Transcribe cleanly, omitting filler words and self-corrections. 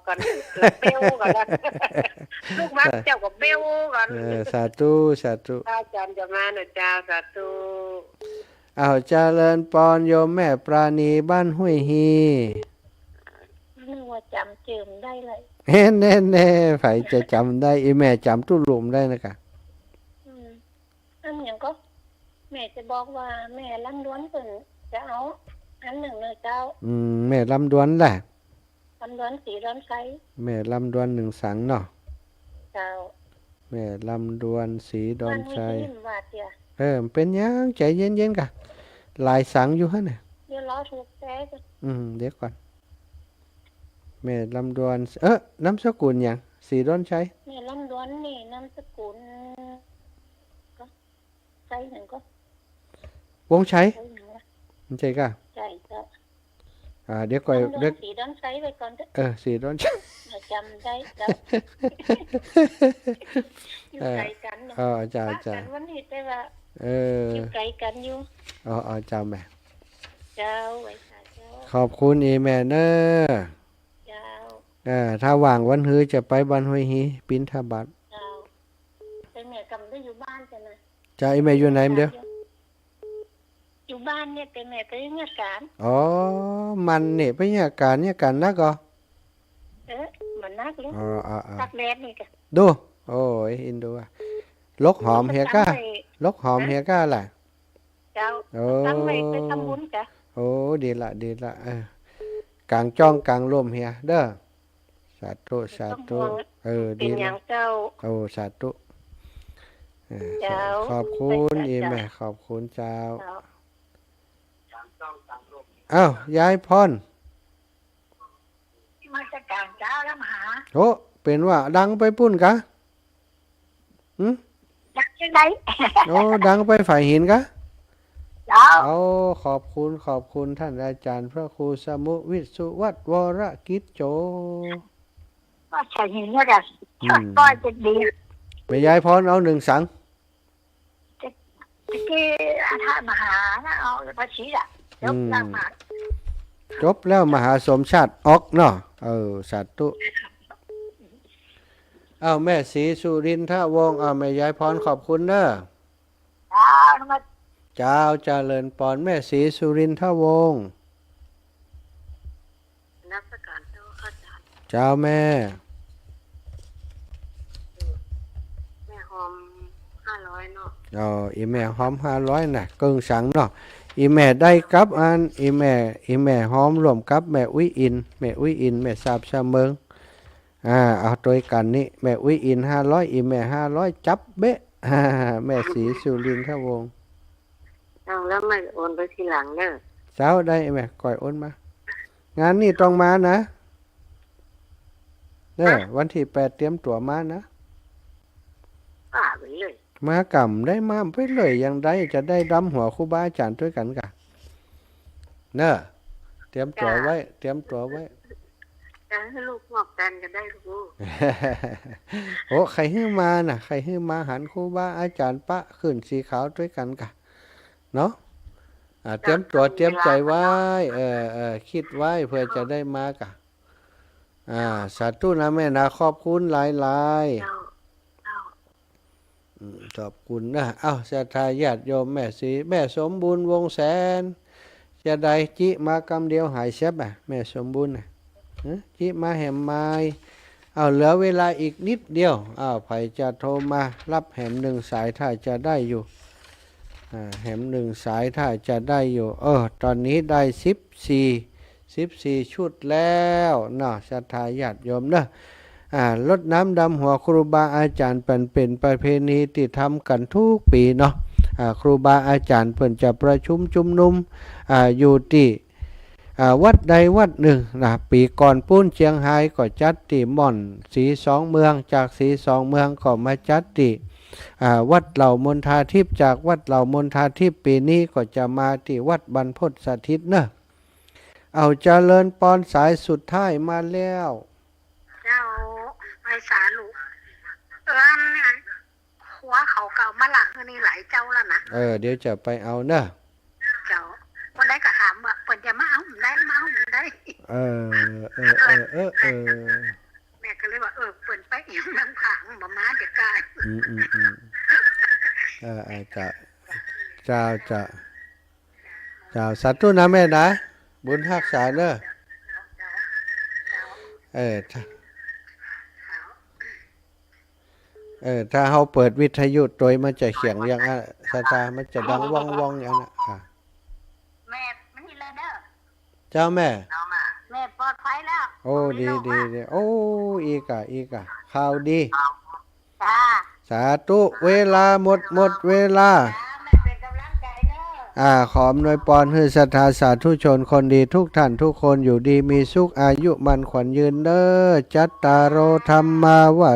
ก่อนเกิดเบลก่อนนะลูกมักเจ้ากับเบลก่อนสาธุสาธุอาจารย์จะมานะเจ้าสาธุเอาเจริญปอนโยมแม่ปราณีบ้านห้วยฮีนึกว่าจำเจิมได้เลยเฮ้แน่แน่ไผจะจำได้อีแม่จำตุ้ลุมได้นะกะอันอย่างก็แม่จะบอกว่าแม่ลำดวนเพิ่นจะเอาอันหนึ่งเลยเจ้าแม่ลำดวนแหละลำดวนสีร้อนไซแม่ลำดวนหนึ่งสังเนาะเจ้าแม่ลำดวนสีดอนชัยเป็นยังใจเย็นๆกะหลายสังอยู่ฮะเนี่ยเดี๋ยวรอถูกแก้กันเดี๋ยวก่อนแม่ลำดวนน้ำสกุลอย่างสีดอนชัยแม่ลำดวนนี่น้ำสกุลก็ใช่หนึ่งก็วงชัยมันใช่กะใช่เจ้าเดี๋ยวก่อนเด็กสีดอนไซไปก่อนสีดอนชัยจำได้เจ้าอยู่ไกลกันเนาะจ้าวันนี้แต่ว่าอยู่ไกลกันอยู่จ้าแม่เจ้าไว้ค่ะเจ้าขอบคุณอีแม่เนอะเจ้าถ้าว่างวันฮือจะไปบ้านห้วยฮีปินทบาทเจ้าแต่แม่กำลังอยู่บ้านจ้ะนะจ้าอีแม่อยู่ไหนเดี๋ยวอยู่บ้านเนี่ยแต่แม่ไปงานการมันเนี่ยไปงานการนักก็มันนักเลยตักแดดนี่กะดูโอ้ยอินดูลกหอมเฮียก้าลกหอมเฮียก้าแหละเจ้าตั้งไปทำบุญจ้ะดีละกลางจ้องกลางร่มเฮียเด้อสาธุดีละเจ้าสาธุขอบคุณอีแม่ขอบคุณเจ้าย้ายพรมาจากกลางเจ้าแล้วมาหาเป็นว่าดังไปปุ้นกะดังยังไงดังไปฝ่ายหินกะเจ้าขอบคุณท่านอาจารย์พระครูสมุวิสุวัฒน์วรกิจโจว่าใช่หินเนี่ยกันชดก้อยจะดีไม่ย้ายพรเอาหนึ่งสังจะกี้อาถรรพ์มหานะเอาพระชีอ่ะจบแล้วมหาสมชาติออกเนาะสาธุแม่ศรีสุรินทวงศ์แม่ยายพรขอบคุณเด้อเจ้าเจริญปอนแม่ศรีสุรินทวงศ์นักการเจ้าข้าเจ้าแม่หอม500เนาะอีแม่หอม500น่ะกึ่งสังเนาะอีแม่ได้กับอีแม่หอมรวมกับแม่อุ้ยอินแม่ทราบชาเมืองเอาโดยกันนี้แม่อุ้ยอิน500อีแม่500จับเบ๊ะแม่ศรีสุรินทวงศ์แล้วไม่โอนไปทีหลังเด้อเจ้าได้แม่ก่อยโอนมางานนี้ต้องมานะวันที่8เตรียมตั๋วมานะไปเลยมากำได้มาไปเลยยังได้จะได้ดำหัวครูบาอาจารย์ด้วยกันกะเนอะเตรียมตั๋วไว้ให้ลูกบอกกันก็ได้ลูกใครให้มาน่ะใครให้มาหันครูบาอาจารย์ปะขึ้นสีขาวด้วยกันกะเนาะเตรียมตั๋วเตรียมใจไว้คิดไว้เพื่อจะได้มากะสาธุนะแม่นะขอบคุณหลายขอบคุณนะศรัทธาญาติโยมแม่ศรีแม่สมบูรณ์วงแสนจะได้จิมากำเดียวหายเสียบแม่สมบูรณ์จิมาแหมไม้เหลือเวลาอีกนิดเดียวไผจะโทรมารับแหม1 สายถ้าจะได้อยู่แหม1 สายถ้าจะได้อยู่ตอนนี้ได้14ชุดแล้วเนาะศรัทธาญาติโยมเนาะรดน้ำดำหัวครูบาอาจารย์เป็นประเพณีที่ทำกันทุกปีเนาะครูบาอาจารย์เพิ่นจะประชุมชุมนุมอยู่ที่วัดใดวัดหนึ่งนะปีก่อนปุ้นเชียงไฮ้ก็จัดที่ม่อนสี2 เมืองจากสี2 เมืองก็มาจัดที่วัดเหล่ามนทาทิพย์จากวัดเหล่ามนทาทิพย์ปีนี้ก็จะมาที่วัดบรรพตสถิตเนอะเจริญปอนสายสุดท้ายมาแล้วเจ้าไปสาลูกเนี่ยหัวเขาเก่ามาหลังนี่หลายเจ้าแล้วนะเดี๋ยวจะไปเอาเนอะเจ้าคนได้ก็ถามว่าไป ปิดจะมาเอาได้มาเอาได้ เออ แม่ก็เลยว่าเปิดไปอีกน้ำขังบ่มาเดี๋ยวกาย เจ้าสาธุนะแม่นะบุญรักษาเด้อถ้าเฮาเปิดวิทยุโดยมันจะเสียงอย่างอ่ะสตามันจะดังว่องๆอย่างนั้นค่ะ แม่มันนี่เลยเด้อ เจ้าแม่ แม่ปลอดภัยแล้ว โอ้ดีโอ้อีกอ่ะข่าวดี จ้า สาธุเวลาหมดเวลา แม่เป็นกำลังใจเด้อ ขออำนวยพรให้ศรัทธาสาธุชนคนดีทุกท่านทุกคนอยู่ดีมีสุขอายุมันขวัญยืนเด้อจัตตารโอธรรมาวั